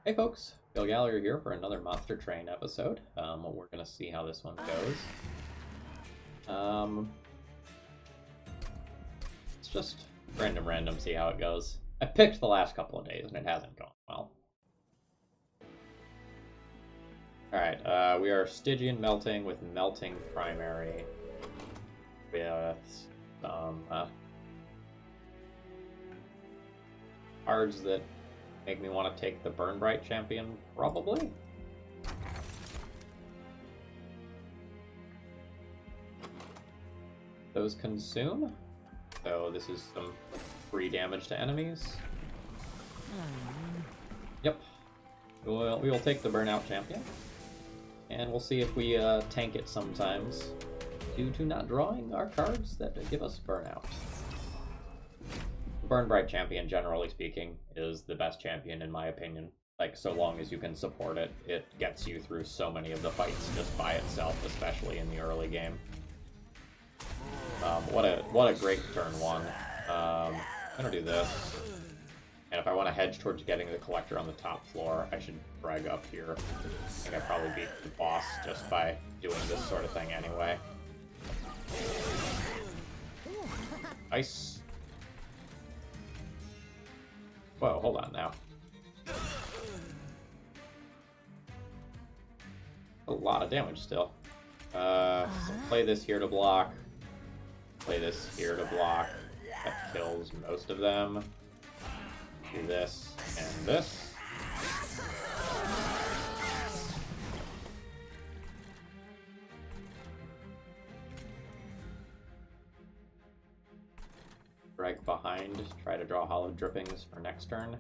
Hey folks, Bill Gallagher here for another Monster Train episode. We're gonna see how this one goes. It's just random, see how it goes. I picked the last couple of days and it hasn't gone well. Alright, we are Stygian melting with melting primary. With some cards that make me want to take the Burn Bright champion, probably. Those consume. So this is some free damage to enemies. Yep. We will take the Burnout champion. And we'll see if we tank it sometimes due to not drawing our cards that give us Burnout. Burn Bright champion, generally speaking, is the best champion in my opinion. Like, so long as you can support it, it gets you through so many of the fights just by itself, especially in the early game. What a great turn one. I'm gonna do this. And if I want to hedge towards getting the collector on the top floor, I should drag up here. I think I probably beat the boss just by doing this sort of thing anyway. Nice. Whoa, hold on now. A lot of damage still. So play this here to block. Play this here to block. That kills most of them. Do this and this. Drag behind, try to draw hollow drippings for next turn.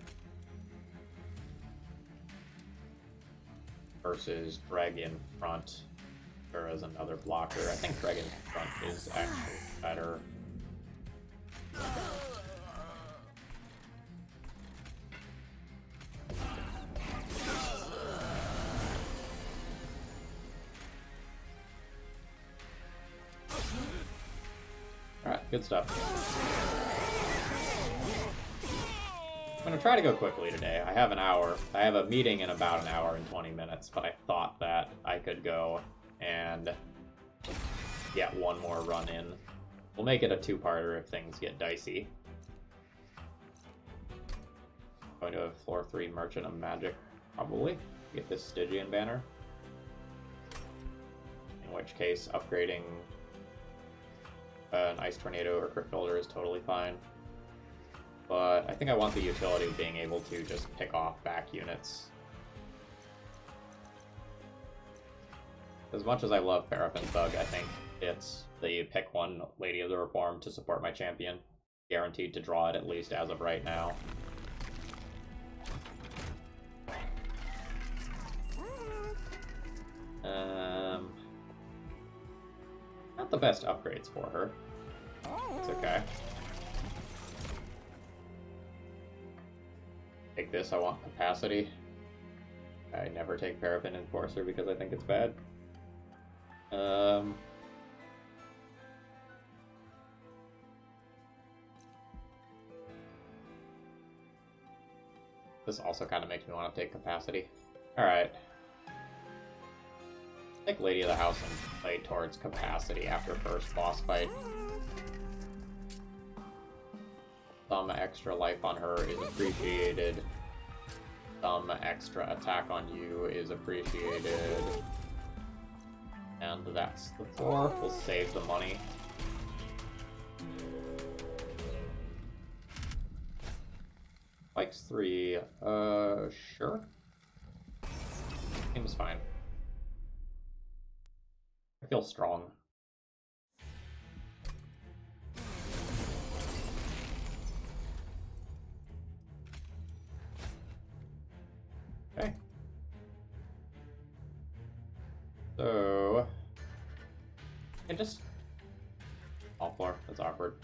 Versus drag in front, there is another blocker. I think drag in front is actually better. Alright, good stuff. I'm gonna try to go quickly today. I have an hour. I have a meeting in about an hour and 20 minutes, but I thought that I could go and get one more run in. We'll make it a two-parter if things get dicey. Going to a floor 3 Merchant of Magic, probably. Get this Stygian banner. In which case, upgrading an Ice Tornado or Crypt Builder is totally fine. But I think I want the utility of being able to just pick off back units. As much as I love Paraffin Thug, I think it's the pick one Lady of the Reform to support my champion. Guaranteed to draw it at least as of right now. Not the best upgrades for her. It's okay. Take this, I want capacity. I never take Paraffin Enforcer because I think it's bad. This also kind of makes me want to take capacity. Alright. Take Lady of the House and play towards capacity after first boss fight. Some extra life on her is appreciated. Some extra attack on you is appreciated. And that's the 4. We'll save the money. Spikes 3, sure. Seems fine. I feel strong. Okay. So, I just all floor. That's awkward.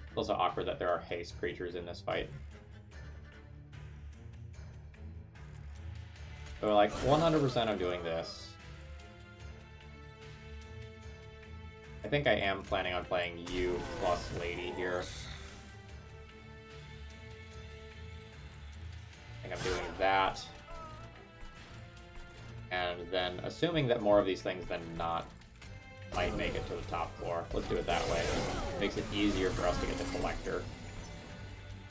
It's also awkward that there are haste creatures in this fight. So, like, 100% I'm doing this. I think I am planning on playing you plus Lady here. think I'm doing that. And then, assuming that more of these things than not might make it to the top floor. Let's do it that way. Makes it easier for us to get the collector.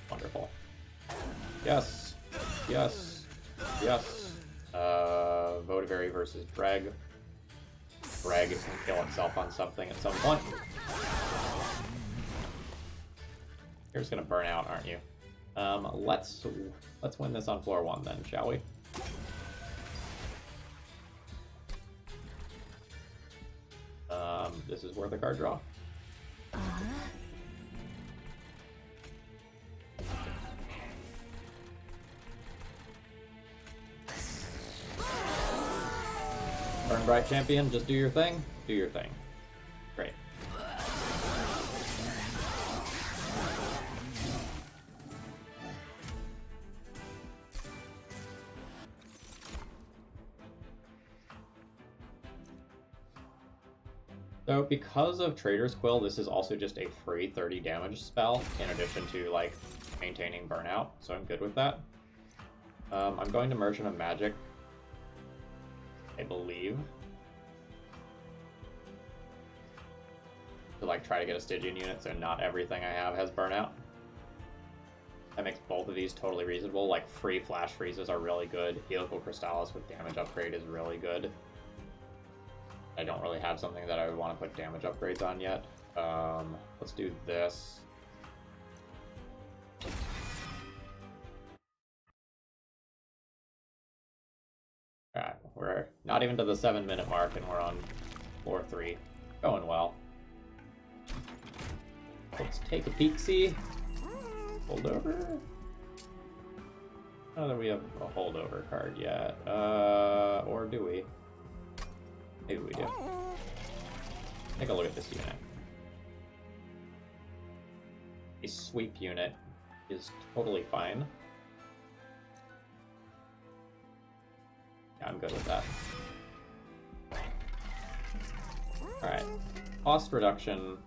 Wonderful. Yes. Yes. Yes. Votavary versus Dreg. Dreg can kill itself on something at some point. You're just gonna burn out, aren't you? Let's win this on floor 1 then, shall we? This is worth a card draw. Burn Bright Champion, just do your thing. Do your thing. Great. So because of Trader's Quill, this is also just a free 30 damage spell, in addition to, like, maintaining burnout, so I'm good with that. I'm going to Merchant of Magic, I believe. To, like, try to get a Stygian unit, so not everything I have has burnout. That makes both of these totally reasonable. Like, free Flash Freezes are really good. Helical Crystallis with damage upgrade is really good. I don't really have something that I would want to put damage upgrades on yet. Let's do this. Alright, we're not even to the 7-minute mark and we're on floor 3. Going well. Let's take a peek-see. Holdover? I don't know that we have a holdover card yet. Or do we? Maybe we do. Take a look at this unit. A sweep unit is totally fine. Yeah, I'm good with that. Alright. Cost reduction.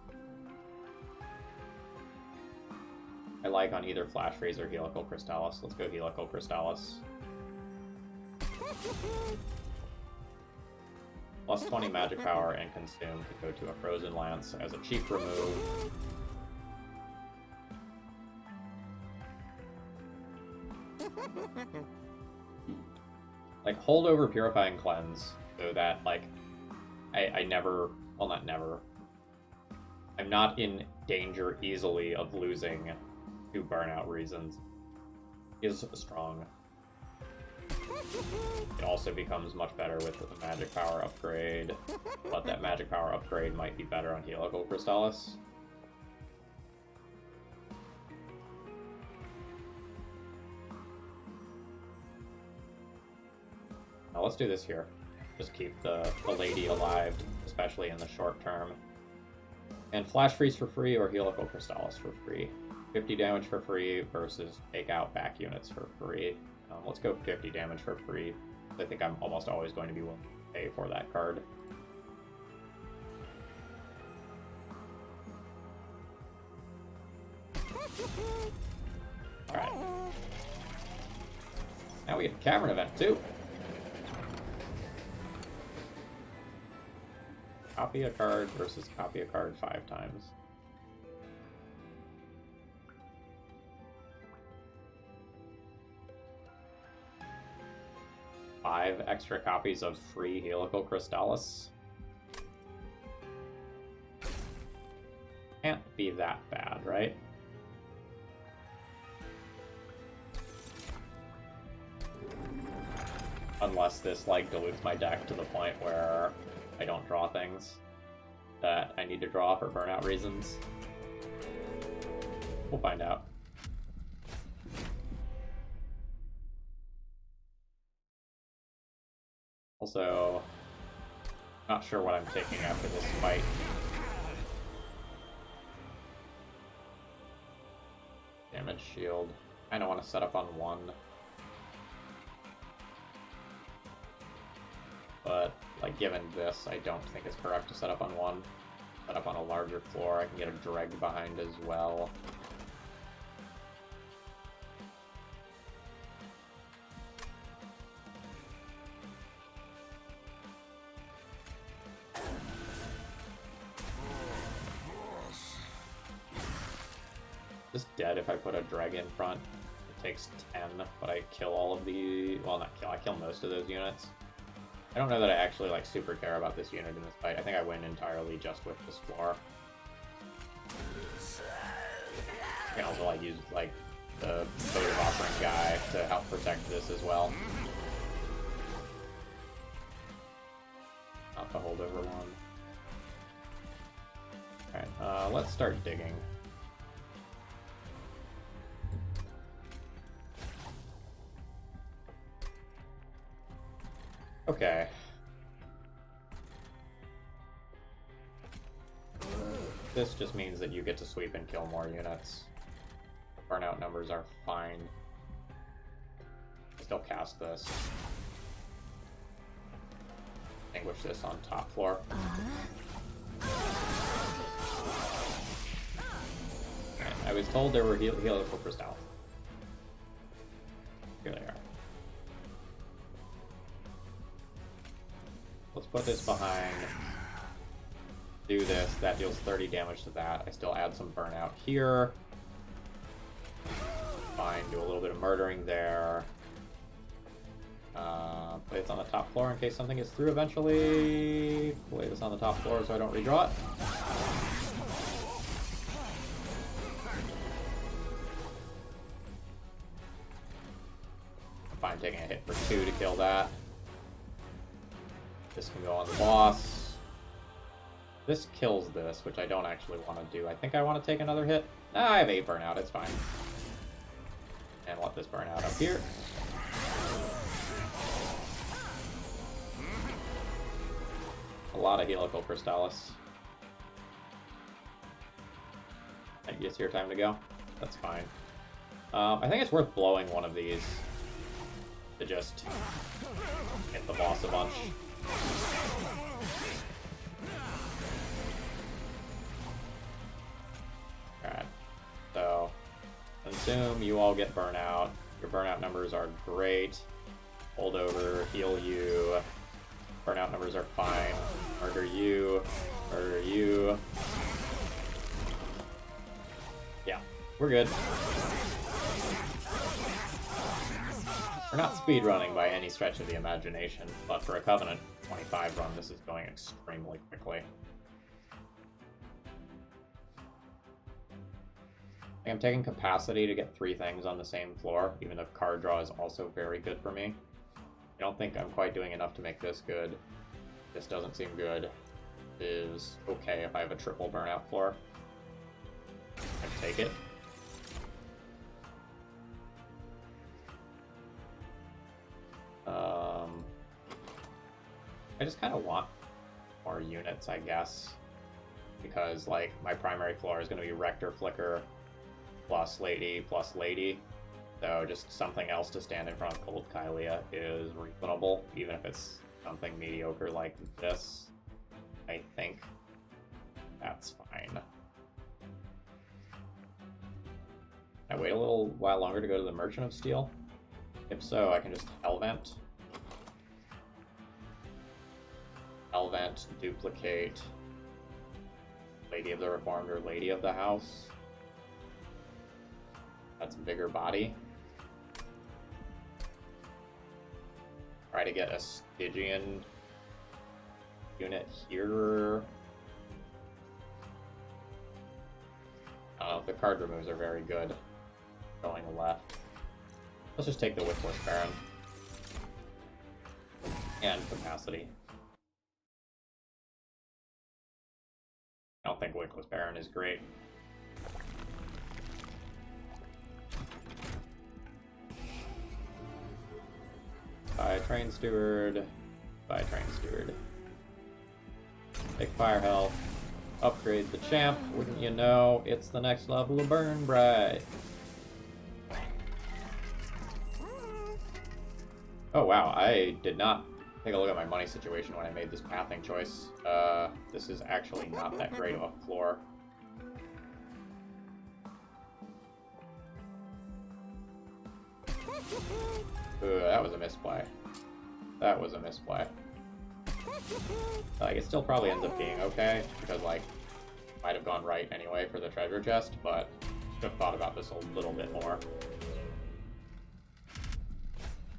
I like on either Flash Freeze or Helical Crystallis. Let's go Helical Crystallis. Plus 20 magic power and consume to go to a Frozen Lance as a cheap remove. Like, holdover Purifying Cleanse, so that, like, I never, well, not never, I'm not in danger easily of losing to burnout reasons, is strong. It also becomes much better with the magic power upgrade, but that magic power upgrade might be better on Helical Crystallis. Now let's do this here. Just keep the lady alive, especially in the short term. And Flash Freeze for free or Helical Crystallis for free. 50 damage for free versus take out back units for free. Let's go 50 damage for free. I think I'm almost always going to be willing to pay for that card. Alright. Now we have a Cavern event too. Copy a card versus copy a card 5 times. Five extra copies of free Helical Crystallis. Can't be that bad, right? Unless this, like, dilutes my deck to the point where I don't draw things that I need to draw for burnout reasons. We'll find out. Also, not sure what I'm taking after this fight. Damage shield. I don't want to set up on 1. But, like, given this, I don't think it's correct to set up on 1. Set up on a larger floor. I can get a Dreg behind as well. Just dead if I put a dreg in front. It takes 10, but I kill all of the... Well, not kill, I kill most of those units. I don't know that I actually, like, super care about this unit in this fight. I think I win entirely just with this floor. I can also, like, use, like, the votive offering guy to help protect this as well. Not the holdover one. Alright, let's start digging. Okay. This just means that you get to sweep and kill more units. Burnout numbers are fine. Still cast this. Extinguish this on top floor. Okay, I was told there were helical crystals. Here they are. Let's put this behind. Do this. That deals 30 damage to that. I still add some burnout here. Fine. Do a little bit of murdering there. Play this on the top floor in case something gets through eventually. Play this on the top floor so I don't redraw it. I'm fine taking a hit for 2 to kill that. This can go on the boss. This kills this, which I don't actually want to do. I think I want to take another hit. I have 8 burnout, it's fine. And let this burn out up here. A lot of helical crystallis. I guess your time to go. That's fine. I think it's worth blowing one of these to just hit the boss a bunch. Alright, so consume, you all get burnout. Your burnout numbers are great. Hold over, heal you. Burnout numbers are fine. Murder you. Murder you. Yeah, we're good. We're not speedrunning by any stretch of the imagination, but for a Covenant 25 run, this is going extremely quickly. I think I'm taking capacity to get 3 things on the same floor, even though card draw is also very good for me. I don't think I'm quite doing enough to make this good. This doesn't seem good. It is okay if I have a triple burnout floor. I take it. I just kind of want more units, I guess, because like my primary floor is going to be Rector Flicker plus Lady. So just something else to stand in front of Cold Kylia is reasonable, even if it's something mediocre like this. I think that's fine. I wait a little while longer to go to the Merchant of Steel? If so, I can just Hellvent. Hellvent, duplicate Lady of the Reformed or Lady of the House. That's a bigger body. Try to get a Stygian unit here. I don't know if the card removes are very good. Going left. Let's just take the Wickless Baron. And capacity. I don't think Wickless Baron is great. Buy Train Steward. Buy Train Steward. Take Fire Health. Upgrade the champ. Wouldn't you know, it's the next level of Burn Bright. Oh wow, I did not take a look at my money situation when I made this pathing choice. This is actually not that great of a floor. Ooh, that was a misplay. That was a misplay. Like, it still probably ends up being okay, because, like, might have gone right anyway for the treasure chest, but Should have thought about this a little bit more.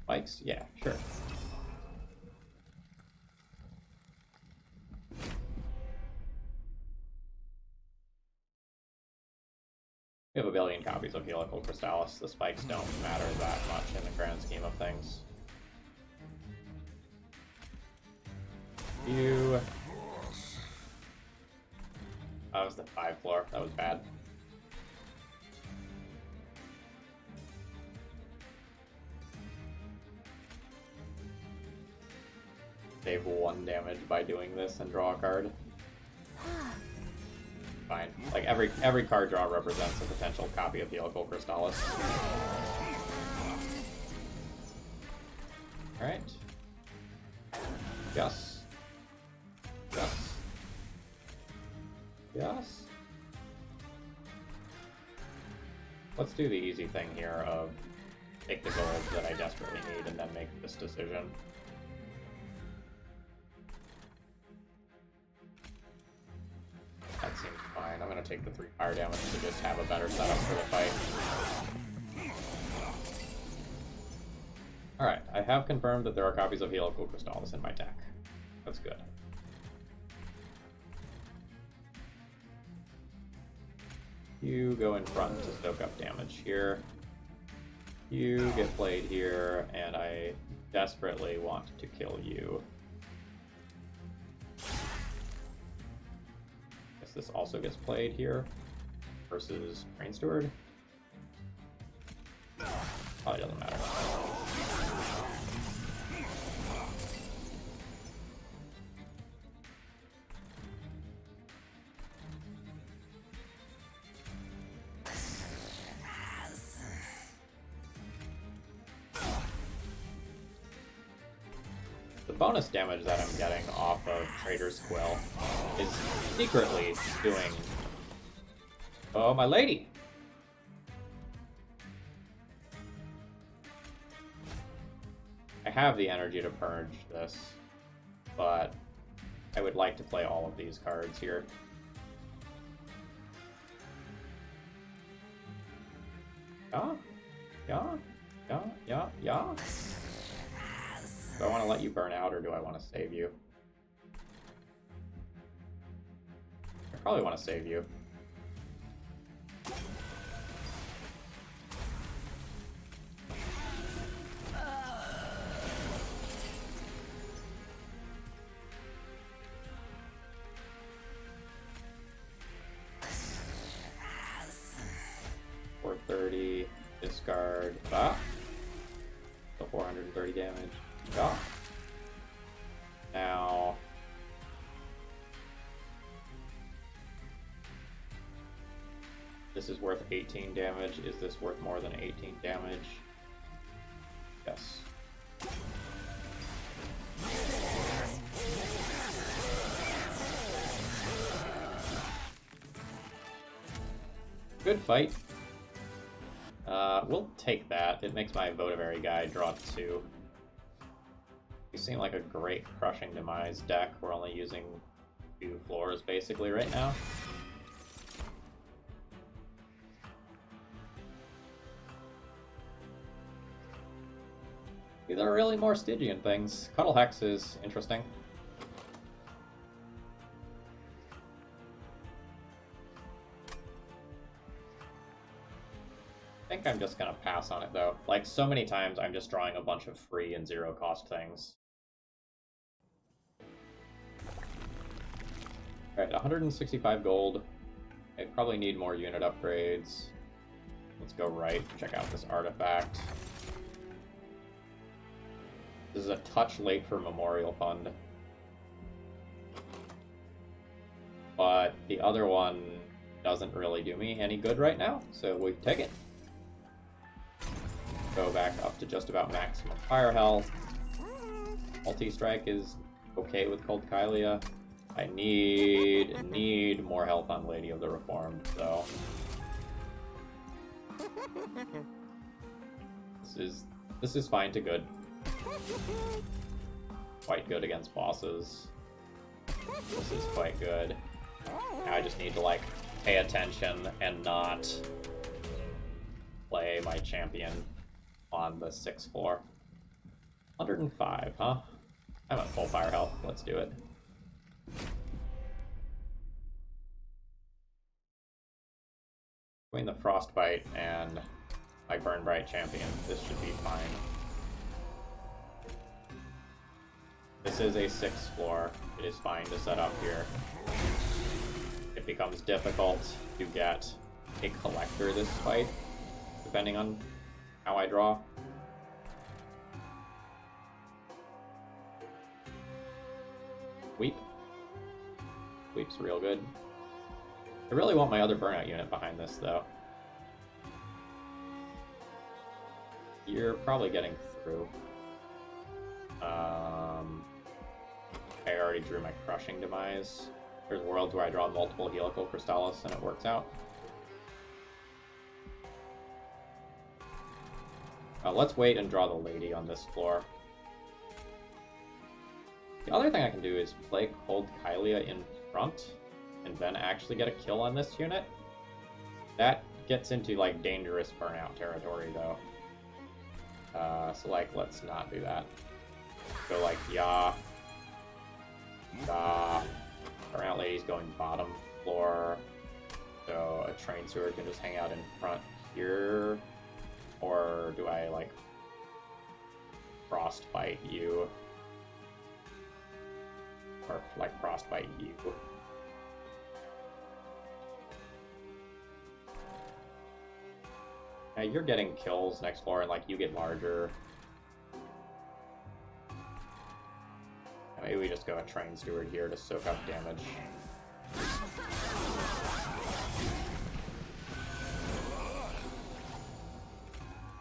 Spikes? Yeah, sure. We have a billion copies of Helical Crystallis. The spikes don't matter that much in the grand scheme of things. You... That was the 5 floor. That was bad. Save 1 damage by doing this and draw a card. Fine. Like, every card draw represents a potential copy of Helical Crystallis. Alright. Yes. Yes. Yes. Let's do the easy thing here of take the gold that I desperately need and then make this decision. That seems fine. I'm gonna take the 3 fire damage to just have a better setup for the fight. Alright, I have confirmed that there are copies of Helical Crystallis in my deck. That's good. You go in front to soak up damage here. You get played here, and I desperately want to kill you. Guess this also gets played here versus Rain Steward. Probably doesn't matter. The bonus damage that I'm getting off of Trader's Quill is secretly doing... Oh, my lady! I have the energy to purge this, but I would like to play all of these cards here. Yeah. Do I want to let you burn out, or do I want to save you? I probably want to save you. .430, discard, so 430 damage. Yeah. Now, this is worth 18 damage. Is this worth more than 18 damage? Yes. Good fight. We'll take that. It makes my Votavary guy draw 2. You seem like a great Crushing Demise deck. We're only using 2 floors basically right now. These are really more Stygian things. Cuddle Hex is interesting. I think I'm just gonna pass on it though. Like, so many times I'm just drawing a bunch of free and 0 cost things. Alright, 165 gold. I probably need more unit upgrades. Let's go right, check out this artifact. This is a touch late for Memorial Fund. But the other one doesn't really do me any good right now, so we take it. Go back up to just about maximum fire health. Multi-strike is okay with Cold Kylia. I need more health on Lady of the Reformed, so this is fine to good. Quite good against bosses. This is quite good. Now I just need to, like, pay attention and not play my champion on the 6th floor. 105, huh? I'm at full fire health. Let's do it. Between the Frostbite and my Burn Bright champion, this should be fine. This is a 6th floor. It is fine to set up here. It becomes difficult to get a collector this fight, depending on how I draw. Sweep. Sweep's real good. I really want my other burnout unit behind this, though. You're probably getting through. I already drew my Crushing Demise. There's worlds where I draw multiple Helical Crystallis and it works out. Let's wait and draw the lady on this floor. The other thing I can do is play Cold Kylia in front and then actually get a kill on this unit. That gets into like dangerous burnout territory though. So like, let's not do that. Go like, yeah. Burnout lady's going bottom floor. So a Train Steward can just hang out in front here. Or do I like Frostbite you? Or like Frostbite you? You're getting kills next floor and like you get larger. Maybe we just go a Train Steward here to soak up damage.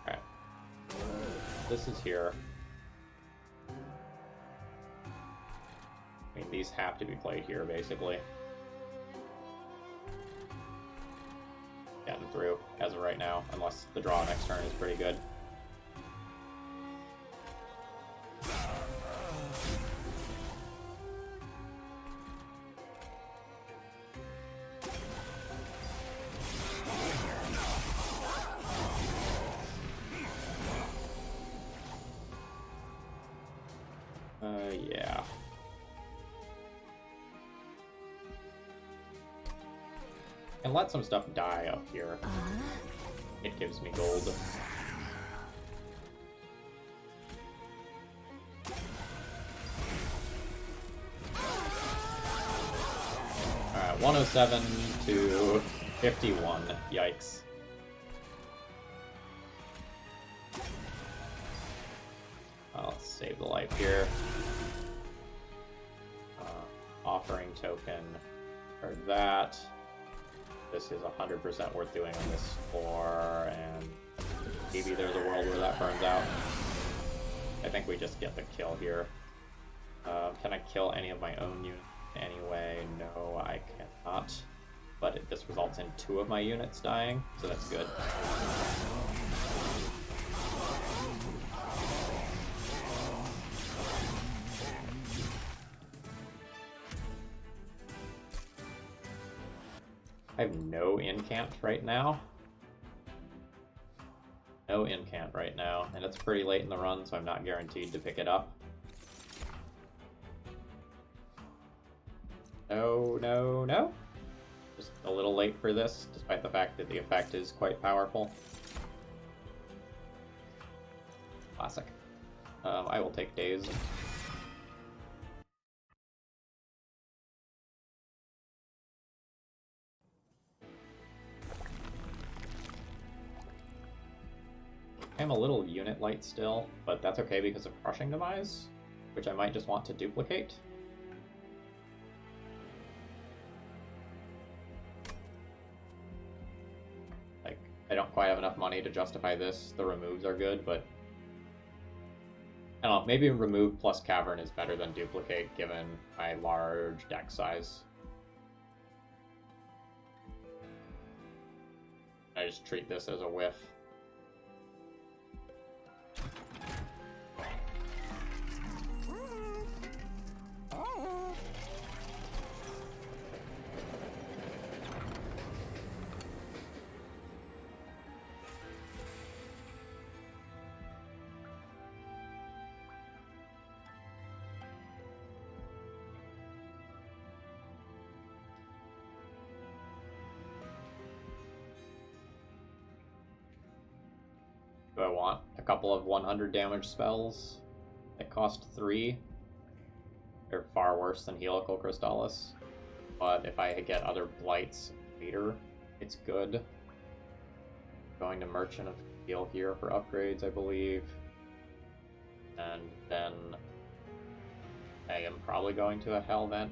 Alright. This is here. I mean, these have to be played here, basically. Getting through, as of right now, unless the draw next turn is pretty good. Yeah. And let some stuff die up here. It gives me gold. Alright, 107 to 51. Yikes. Let's save the life here. Offering token for that. This is 100% worth doing on this floor, and maybe there's a world where that burns out. I think we just get the kill here. Can I kill any of my own units anyway? No, I cannot. But this results in 2 of my units dying, so that's good. I have no incant right now. No incant right now, and it's pretty late in the run, so I'm not guaranteed to pick it up. No, no, no. Just a little late for this, despite the fact that the effect is quite powerful. Classic. I will take Dazed. I'm a little unit light still, but that's okay because of Crushing Demise, which I might just want to duplicate. Like, I don't quite have enough money to justify this. The removes are good, but I don't know, maybe remove plus Cavern is better than duplicate given my large deck size. I just treat this as a whiff. I want a couple of 100 damage spells that cost 3. They're far worse than Helical Crystallis. But if I get other Blights later, it's good. Going to Merchant of Steel here for upgrades, I believe. And then I am probably going to a Hell Vent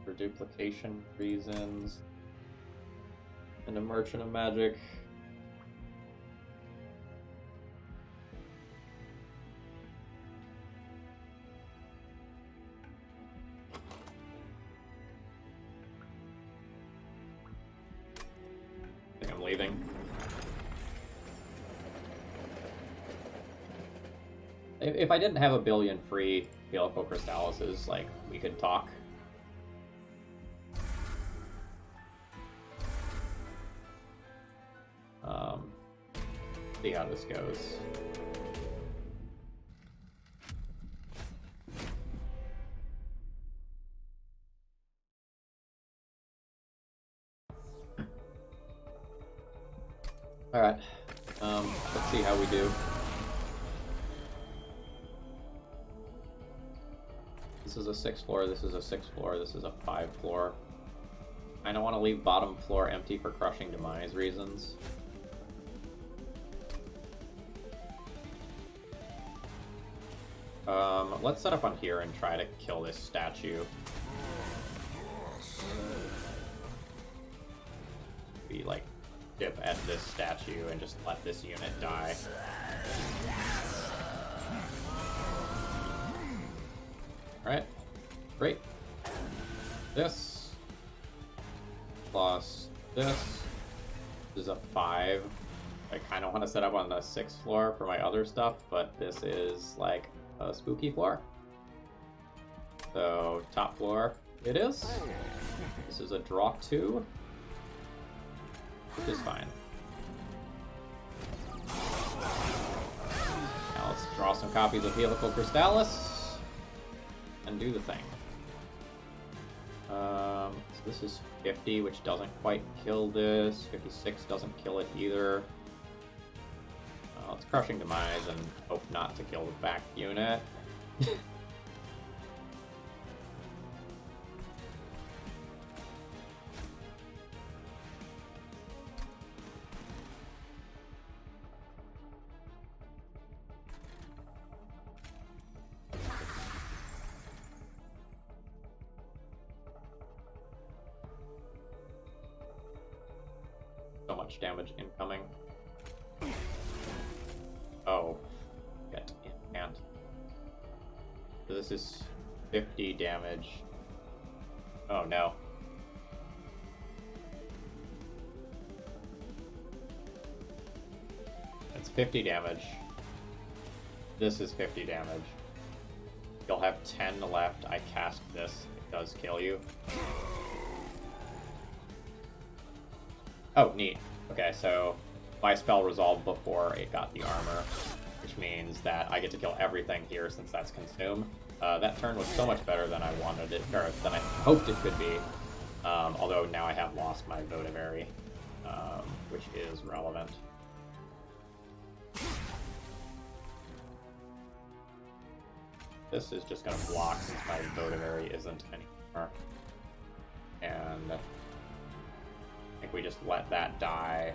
for duplication reasons. And a Merchant of Magic. I think I'm leaving. If I didn't have a billion free Helical Crystallises, like, we could talk. See how this goes. Alright, let's see how we do. This is a 6th floor, this is a 6th floor, this is a 5th floor. I don't want to leave bottom floor empty for Crushing Demise reasons. Let's set up on here and try to kill this statue. We, like, dip at this statue and just let this unit die. Alright, great. This plus this is a 5. I kind of want to set up on the 6th floor for my other stuff, but this is like a spooky floor. So top floor it is. This is a draw 2, which is fine. Now let's draw some copies of Helical Crystallis and do the thing. So this is 50, which doesn't quite kill this. 56 doesn't kill it either. Let's Crushing Demise and hope not to kill the back unit. So much damage incoming. Oh, get in hand. So this is 50 damage. Oh no. It's 50 damage. This is 50 damage. You'll have 10 left. I cast this. It does kill you. Oh, neat. Okay, so my spell resolved before it got the armor, which means that I get to kill everything here since that's consumed. That turn was so much better than I wanted it, or than I hoped it could be. Although now I have lost my Votavary, which is relevant. This is just going to block since my Votavary isn't anymore. And I think we just let that die.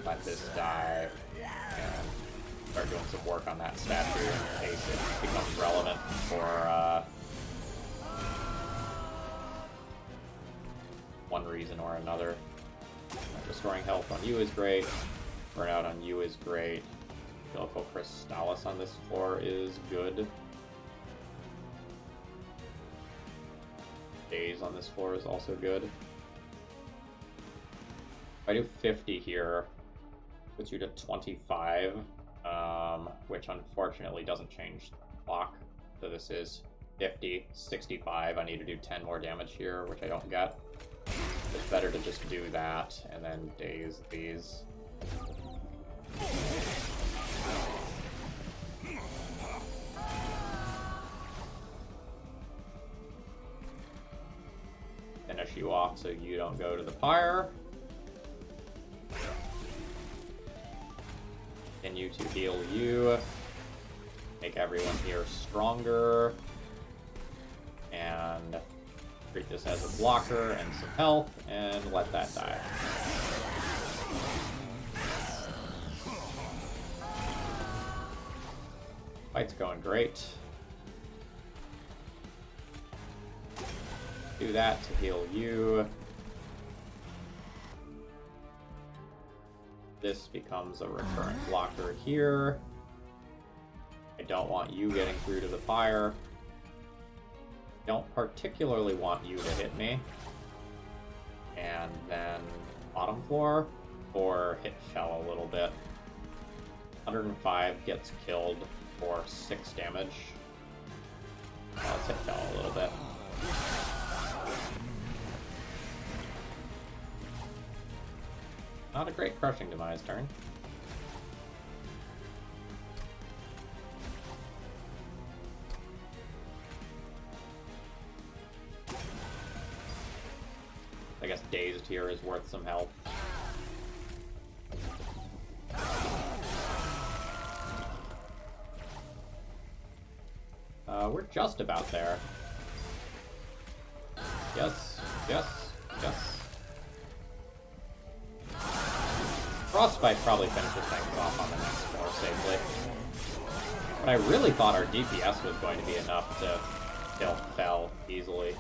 Let this die. And start doing some work on that statue in case it becomes relevant for one reason or another. Restoring health on you is great. Burnout on you is great. Helical Crystallis on this floor is good. Daze on this floor is also good. If I do 50 here, puts you to 25, which unfortunately doesn't change the clock. So this is 50, 65. I need to do 10 more damage here, which I don't get. It's better to just do that and then daze these. Finish you off so you don't go to the pyre. continue to heal you. Make everyone here stronger. And treat this as a blocker and some health, and let that die. Fight's going great. Do that to heal you. This becomes a recurrent blocker here. I don't want you getting through to the fire. Don't particularly want you to hit me. And then bottom floor, or hit Fell a little bit. 105 gets killed for 6 damage. Let's hit Fell a little bit. Not a great crushing demise turn. I guess Dazed here is worth some help. We're just about there. Yes, yes, yes. Frostbite probably finishes things off on the next floor safely. But I really thought our DPS was going to be enough to kill Fell easily.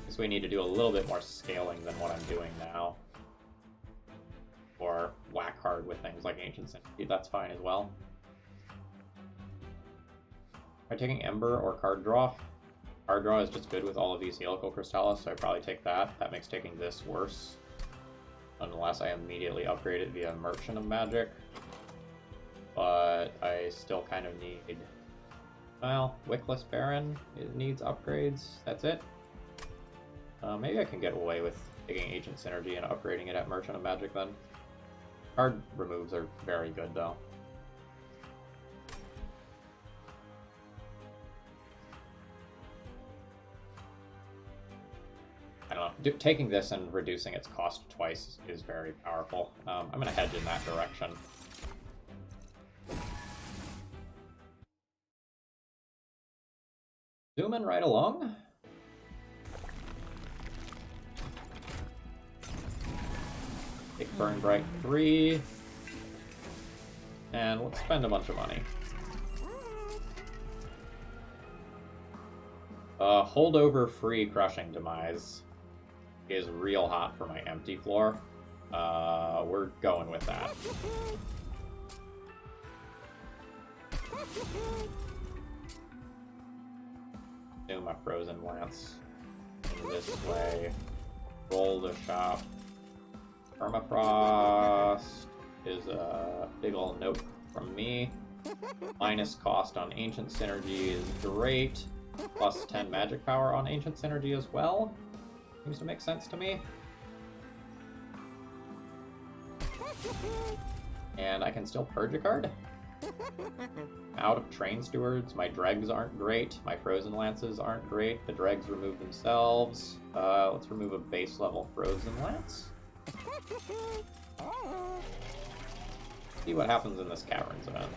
Guess we need to do a little bit more scaling than what I'm doing now. Or whack hard with things like Ancient Synergy, that's fine as well. Am I taking Ember or Card Draw? Card Draw is just good with all of these Helical Crystallis, so I probably take that. That makes taking this worse. Unless I immediately upgrade it via Merchant of Magic. But I still kind of need... Well, Wickless Baron, it needs upgrades, that's it. Maybe I can get away with taking Ancient Synergy and upgrading it at Merchant of Magic then. Card removes are very good though. I don't know, taking this and reducing its cost twice is very powerful. I'm going to hedge in that direction. Zooming right along. Take Burn Bright 3. And let's spend a bunch of money. Holdover free Crushing Demise is real hot for my empty floor. We're going with that. Do my Frozen Lance in this way. Roll the shop. Permafrost is a big ol' note from me. Minus cost on Ancient Synergy is great. Plus 10 magic power on Ancient Synergy as well. Seems to make sense to me. And I can still purge a card. Out of Train Stewards, my Dregs aren't great. My Frozen Lances aren't great. The Dregs remove themselves. Let's remove a base level Frozen Lance. See what happens in this Caverns event.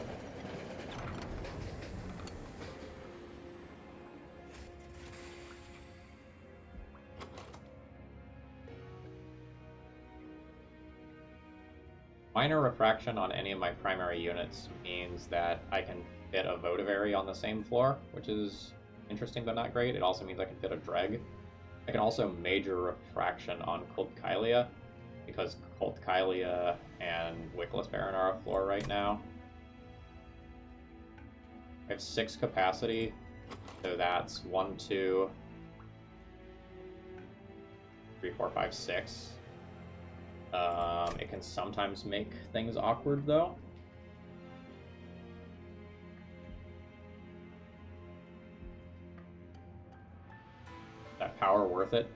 Minor refraction on any of my primary units means that I can fit a Votavary on the same floor, which is interesting but not great. It also means I can fit a Dreg. I can also major refraction on Cult Kylia, because Cult Kylia and Wickless Baron are off floor right now. I have 6 capacity, so that's 1, 2, 3, 4, 5, 6. It can sometimes make things awkward, though. That power worth it?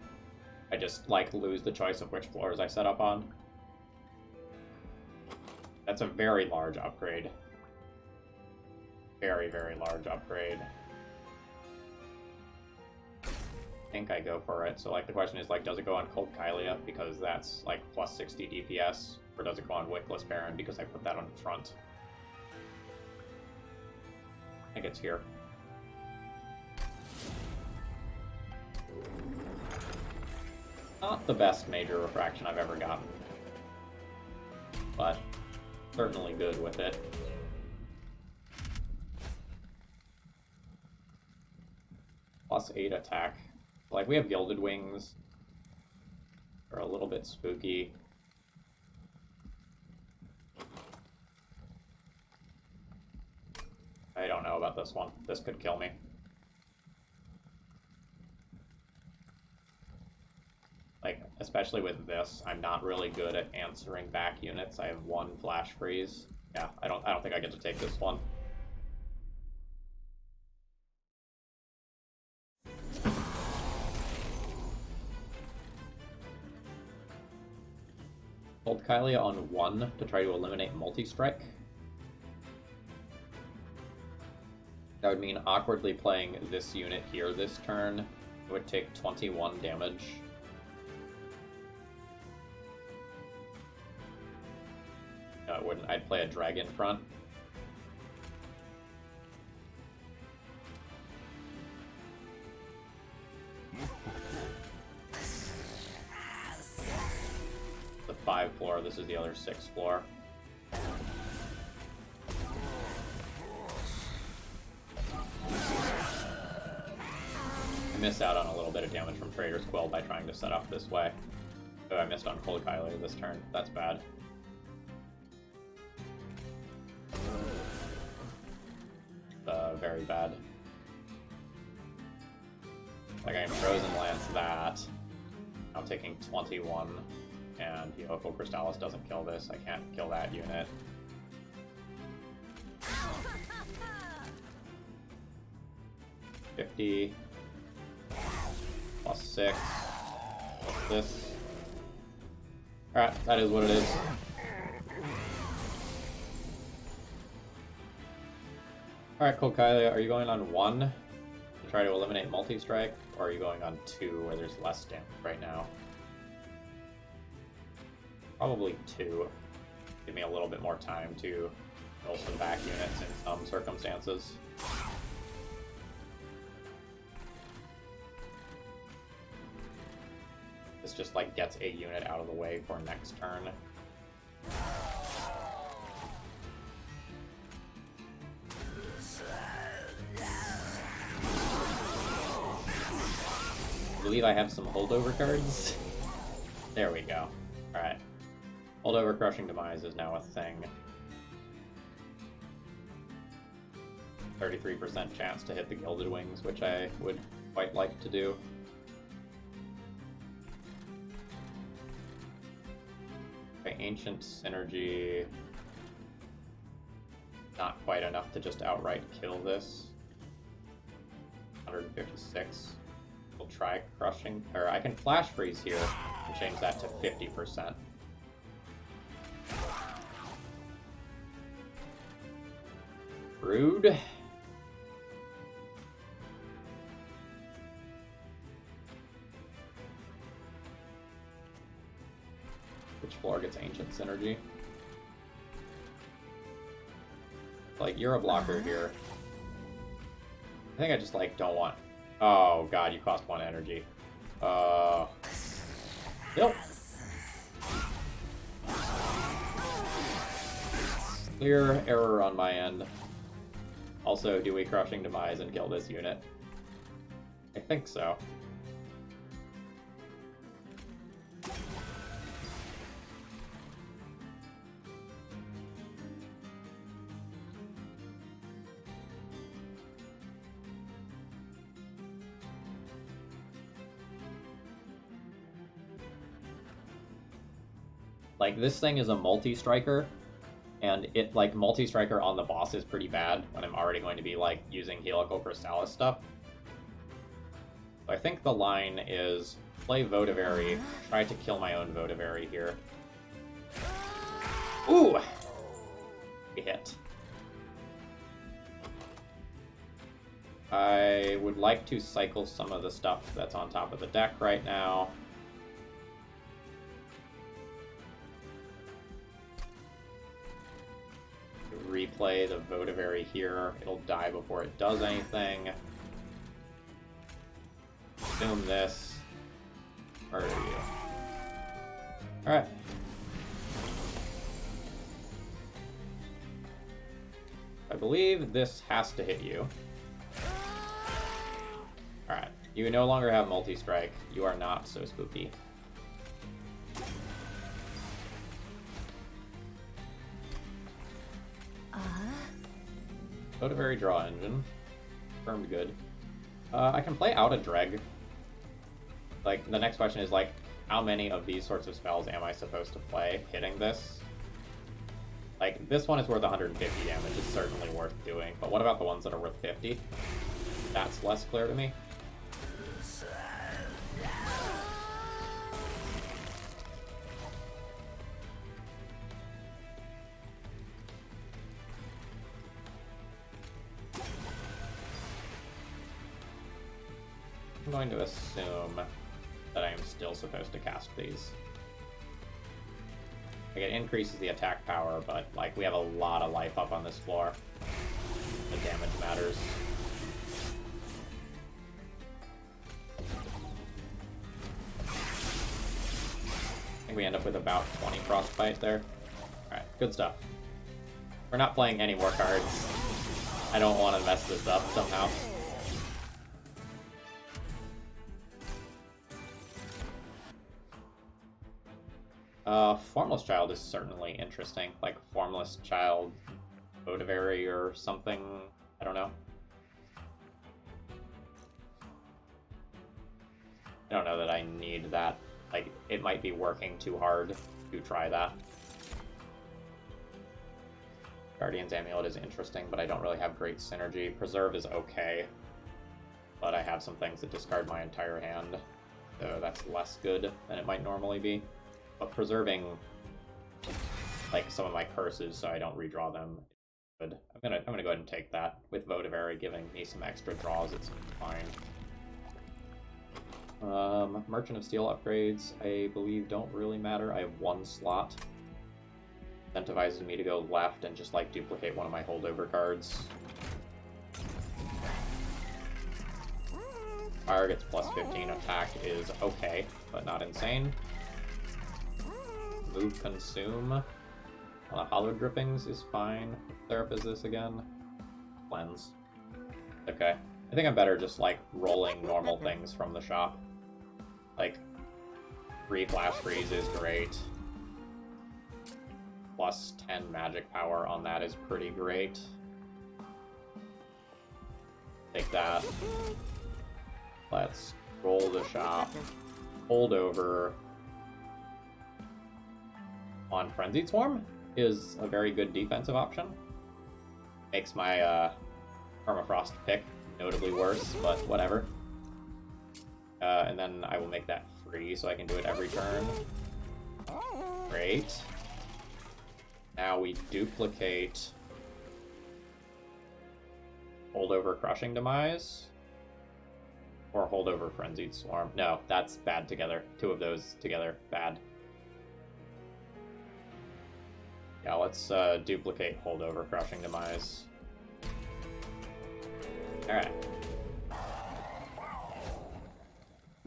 I just, lose the choice of which floors I set up on. That's a very large upgrade. Very, very large upgrade. think I go for it. So like the question is like, does it go on Cold Kylia because that's like plus 60 DPS, or does it go on Wickless Baron because I put that on front? I think it's here. Not the best major refraction I've ever gotten, but certainly good with it. Plus 8 attack. Like, we have Gilded Wings. They're a little bit spooky. I don't know about this one. This could kill me. Like, especially with this, I'm not really good at answering back units. I have 1 flash freeze. Yeah, I don't think I get to take this one. Hold Kylia on 1 to try to eliminate multi-strike. That would mean awkwardly playing this unit here this turn. It would take 21 damage. No, it wouldn't. I'd play a dragon front. The 5 floor, this is the other 6 floor. I missed out on a little bit of damage from Trader's Quill by trying to set up this way. So I missed on Cold Kylia this turn. That's bad. Very bad. Like, I'm Frozen Lance that. I'm taking 21, and Helical Crystallis doesn't kill this. I can't kill that unit. $50 plus 6 plus this. Alright, that is what it is. Alright, Cold Kylia, are you going on 1 to try to eliminate multi-strike, or are you going on 2 where there's less damage right now? Probably 2. Give me a little bit more time to kill some back units in some circumstances. This just like gets a unit out of the way for next turn. I believe I have some holdover cards. There we go. Alright. Holdover Crushing Demise is now a thing. 33% chance to hit the Gilded Wings, which I would quite like to do. Okay, Ancient Synergy. Not quite enough to just outright kill this. 156. We'll try crushing, or I can flash freeze here and change that to 50%. Rude. Which floor gets Ancient Synergy? Like, you're a blocker here. I think I just, like, don't want... Oh, God, you cost 1 energy. Nope. Clear error on my end. Also, do we Crushing Demise and kill this unit? I think so. Like, this thing is a multi-striker, and it, like, multi-striker on the boss is pretty bad when I'm already going to be, like, using Helical Crystallis stuff. So I think the line is play Votivary, try to kill my own Votivary here. Ooh! We hit. I would like to cycle some of the stuff that's on top of the deck right now. Replay the Votavary here. It'll die before it does anything. Consume this. Murder you. Alright. I believe this has to hit you. Alright. You no longer have multi-strike. You are not so spooky. Go to very draw engine. Confirmed good. I can play out a Dreg. Like, the next question is, like, how many of these sorts of spells am I supposed to play hitting this? Like, this one is worth 150 damage. It's certainly worth doing. But what about the ones that are worth 50? That's less clear to me. I'm going to assume that I am still supposed to cast these. Like, it increases the attack power, but, like, we have a lot of life up on this floor. The damage matters. I think we end up with about 20 frostbite there. Alright, good stuff. We're not playing any more cards. I don't want to mess this up somehow. Formless Child is certainly interesting. Like, Formless Child Votavary or something. I don't know. I don't know that I need that. Like, it might be working too hard to try that. Guardian's Amulet is interesting, but I don't really have great synergy. Preserve is okay, but I have some things that discard my entire hand, so that's less good than it might normally be. But preserving, like, some of my curses so I don't redraw them, good. I'm gonna go ahead and take that with Votavary giving me some extra draws. It's fine. Merchant of Steel upgrades, I believe, don't really matter. I have one slot. Incentivizes me to go left and just, like, duplicate one of my holdover cards. Fire gets plus 15 attack is okay, but not insane. Move Consume. Hollow Drippings is fine. Seraph is this again? Cleanse. Okay. I think I'm better just, like, rolling normal things from the shop. Like, 3 Flash Freeze is great. Plus 10 magic power on that is pretty great. Take that. Let's roll the shop. Hold over. On Frenzied Swarm is a very good defensive option. Makes my Permafrost pick notably worse, but whatever. And then I will make that free so I can do it every turn. Great. Now we duplicate Holdover Crushing Demise. Or Holdover Frenzied Swarm. No, that's bad together. 2 of those together, bad. Yeah, let's duplicate Holdover Crushing Demise. Alright.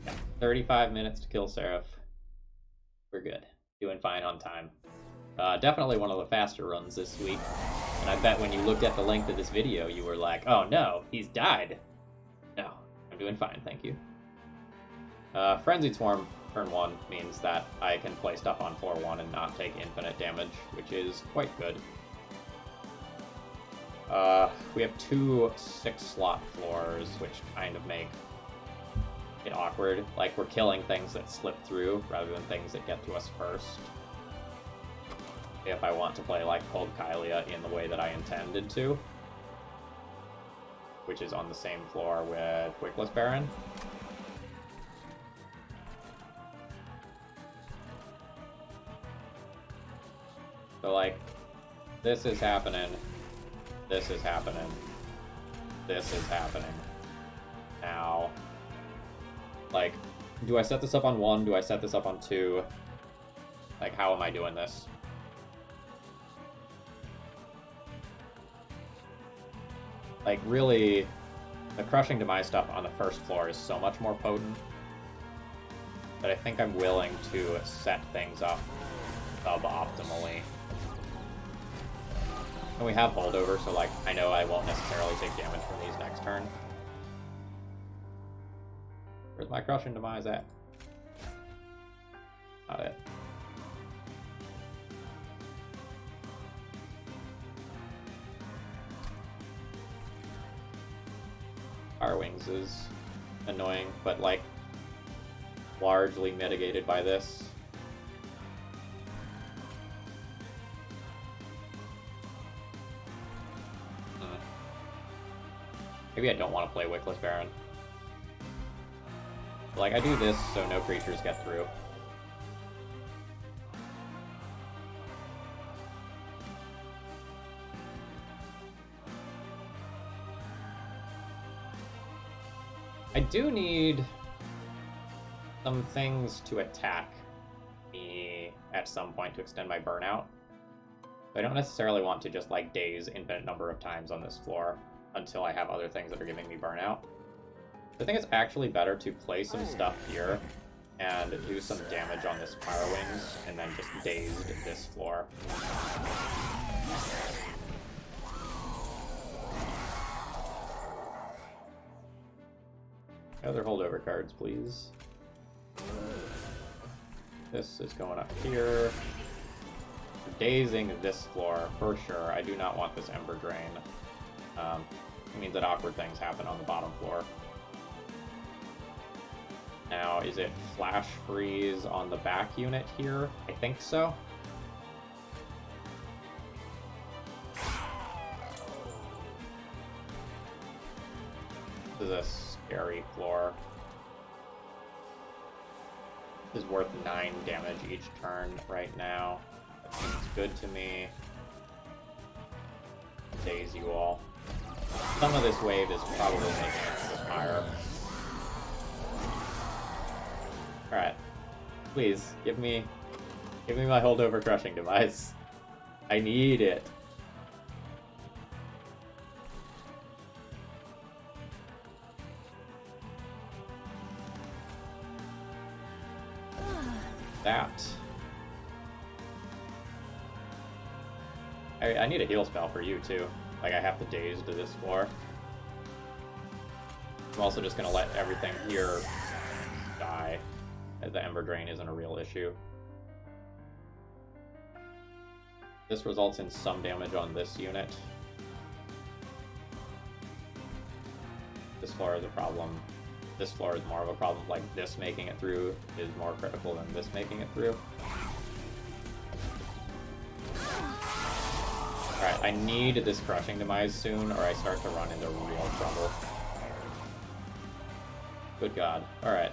Yeah, 35 minutes to kill Seraph. We're good. Doing fine on time. Definitely one of the faster runs this week. And I bet when you looked at the length of this video, you were like, oh no, he's died. No, I'm doing fine, thank you. Frenzied Swarm turn 1 means that I can play stuff on floor 1 and not take infinite damage, which is quite good. We have 2 6-slot floors, which kind of make it awkward. Like, we're killing things that slip through rather than things that get to us first. If I want to play, like, Cold Kylia in the way that I intended to, which is on the same floor with Wickless Baron. So, like, this is happening, this is happening, this is happening. Now, like, do I set this up on 1? Do I set this up on 2? Like, how am I doing this? Like, really, the Crushing Demise stuff on the first floor is so much more potent that I think I'm willing to set things up suboptimally. And we have holdover, so like I know I won't necessarily take damage from these next turn. Where's my Crushing Demise at? Not it. Fire Wings is annoying, but like largely mitigated by this. Maybe I don't want to play Wickless Baron. Like, I do this so no creatures get through. I do need some things to attack me at some point to extend my burnout. I don't necessarily want to just, like, daze infinite number of times on this floor until I have other things that are giving me burnout. I think it's actually better to play some stuff here and do some damage on this Fire Wings and then just dazed this floor. Other holdover cards, please. This is going up here. Dazing this floor, for sure. I do not want this Ember Drain. It means that awkward things happen on the bottom floor. Now, is it Flash Freeze on the back unit here? I think so. This is a scary floor. This is worth 9 damage each turn right now. That seems good to me. Daze you all. Some of this wave is probably making it to this fire. Alright. Please, give me my holdover Crushing Device. I need it. That. I need a heal spell for you, too. Like, I have to daze to this floor. I'm also just gonna let everything here die. The Ember Drain isn't a real issue. This results in some damage on this unit. This floor is a problem. This floor is more of a problem. Like, this making it through is more critical than this making it through. Alright, I need this Crushing Demise soon, or I start to run into real trouble. Good God. Alright.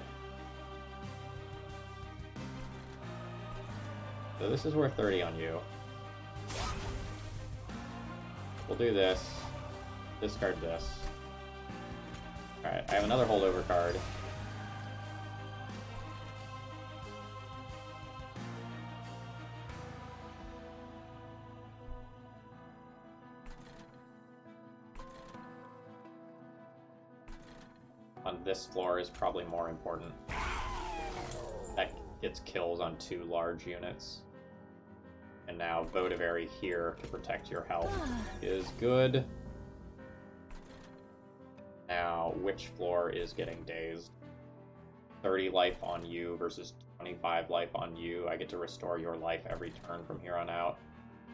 So this is worth 30 on you. We'll do this. Discard this. Alright, I have another holdover card. On this floor is probably more important. That gets kills on 2 large units. And now Votavary here to protect your health is good. Now, which floor is getting dazed? 30 life on you versus 25 life on you. I get to restore your life every turn from here on out.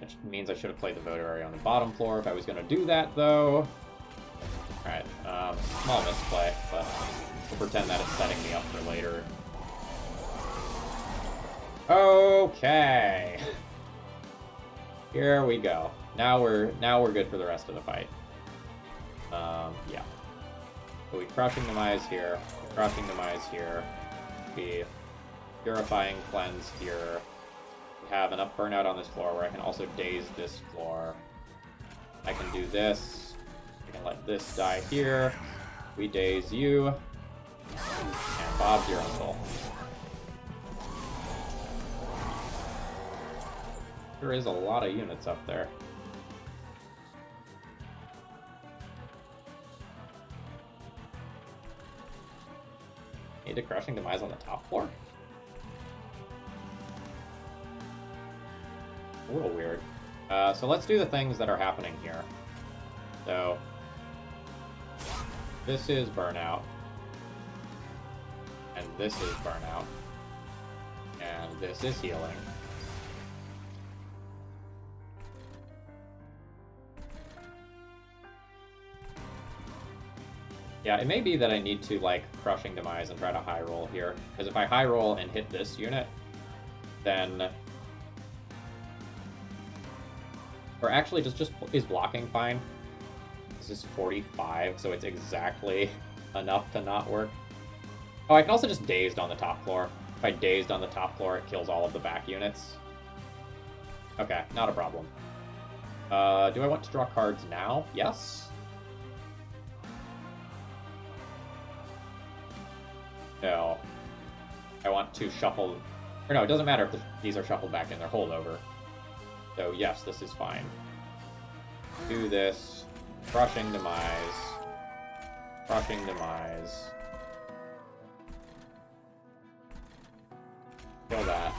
Which means I should have played the Votavary on the bottom floor if I was going to do that, though. Alright, small misplay, but we'll pretend that it's setting me up for later. Okay. Here we go. Now we're good for the rest of the fight. Yeah. So we Crushing Demise here, Crushing Demise here, we Purifying Cleanse here. We have enough burnout on this floor where I can also daze this floor. I can do this. I can let this die here. We daze you. And Bob's your uncle. There is a lot of units up there. Need a crushing demise on the top floor? A little weird. So let's do the things that are happening here. So this is burnout. And this is burnout. And this is healing. Yeah, it may be that I need to, like, Crushing Demise and try to high roll here. Because if I high roll and hit this unit, then... Or actually, just is blocking fine? This is 45, so it's exactly enough to not work. Oh, I can also just Dazed on the top floor. If I Dazed on the top floor, it kills all of the back units. Okay, not a problem. Do I want to draw cards now? Yes. No. I want to shuffle... Or no, it doesn't matter if these are shuffled back in their holdover. So yes, this is fine. Do this. Crushing Demise. Crushing Demise. Kill that.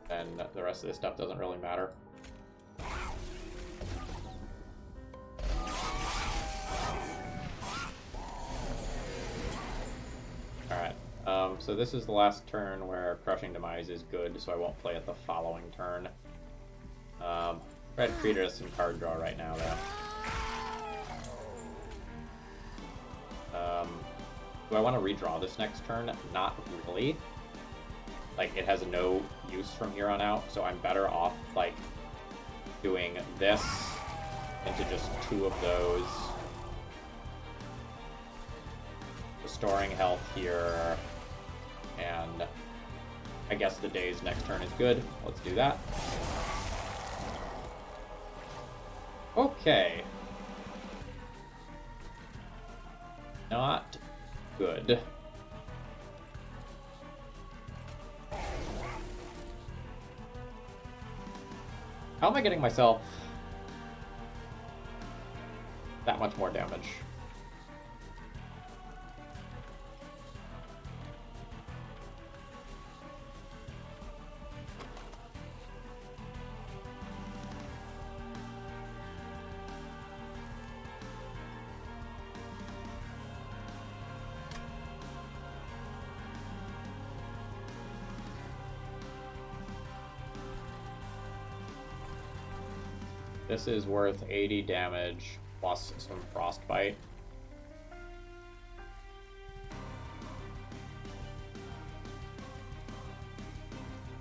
And the rest of this stuff doesn't really matter. Alright, so this is the last turn where Crushing Demise is good, so I won't play it the following turn. Try to treat it as some card draw right now, though. Do I want to redraw this next turn? Not really. Like, it has no use from here on out, so I'm better off, like, doing this into just 2 of those. Restoring health here, and I guess the Daze next turn is good. Let's do that. Okay. Not good. How am I getting myself that much more damage? This is worth 80 damage plus some frostbite.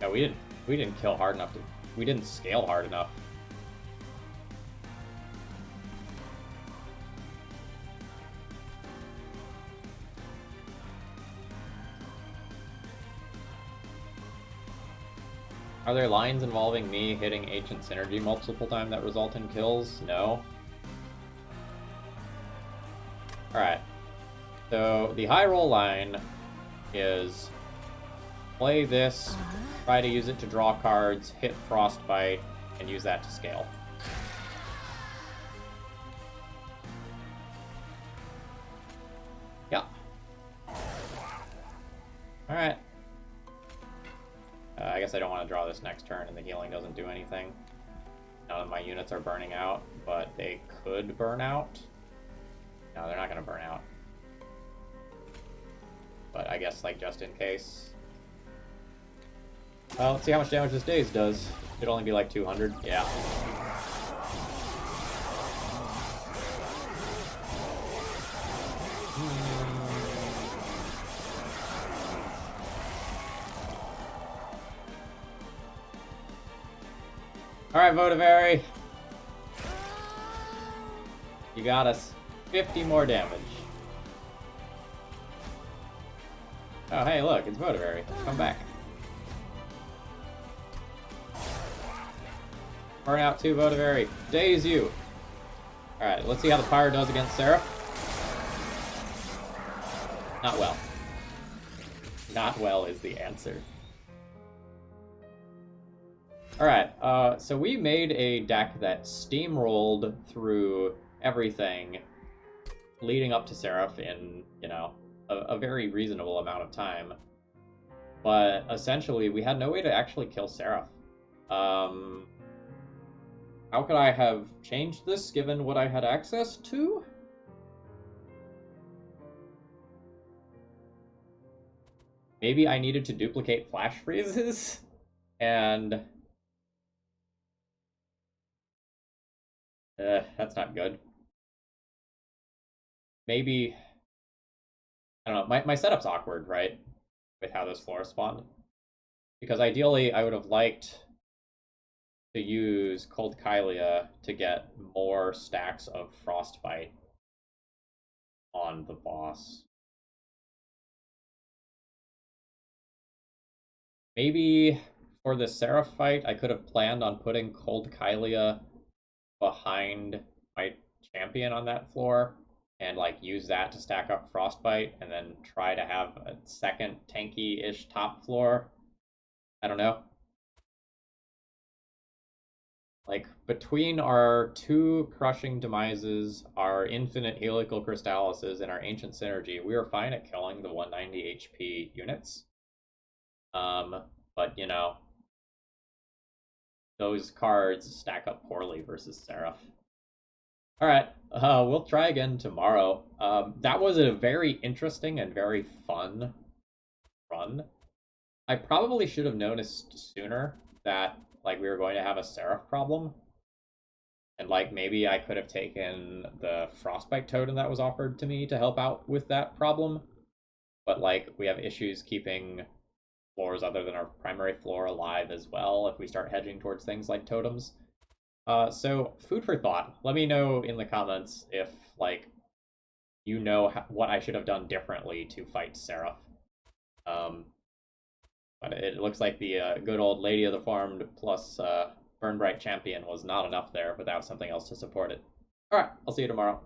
Yeah, we didn't kill hard enough we didn't scale hard enough. Are there lines involving me hitting Ancient Synergy multiple times that result in kills? No. Alright. So, the high roll line is play this, try to use it to draw cards, hit Frostbite, and use that to scale. Yeah. Alright. I guess I don't want to draw this next turn, and the healing doesn't do anything. None of my units are burning out, but they could burn out. No, they're not going to burn out. But I guess, like, just in case. Well, let's see how much damage this Daze does. It'd only be like 200. Yeah. Alright, Votivary. You got us 50 more damage. Oh, hey, look, it's Votivary. Come back. Burn out 2, Votivary. Daze you. Alright, let's see how the Pyre does against Seraph. Not well. Not well is the answer. Alright, so we made a deck that steamrolled through everything leading up to Seraph in, you know, a very reasonable amount of time. But essentially, we had no way to actually kill Seraph. How could I have changed this given what I had access to? Maybe I needed to duplicate flash freezes? And that's not good. Maybe, I don't know, my setup's awkward, right? With how this floor spawned. Because ideally, I would have liked to use Cold Kylia to get more stacks of Frostbite on the boss. Maybe for the Seraph fight, I could have planned on putting Cold Kylia behind my champion on that floor and like use that to stack up Frostbite and then try to have a second tanky-ish top floor. I don't know. Like, between our two crushing demises, our infinite helical crystallises, and our ancient synergy, we are fine at killing the 190 HP units. But, you know, those cards stack up poorly versus Seraph. Alright, we'll try again tomorrow. That was a very interesting and very fun run. I probably should have noticed sooner that, like, we were going to have a Seraph problem. And, like, maybe I could have taken the Frostbite Totem that was offered to me to help out with that problem. But, like, we have issues keeping floors other than our primary floor alive as well if we start hedging towards things like totems. So, food for thought. Let me know in the comments if, like, you know what I should have done differently to fight Seraph. But it looks like the good old Lady of the Farmed plus Burn Bright Champion was not enough there without something else to support it. Alright, I'll see you tomorrow.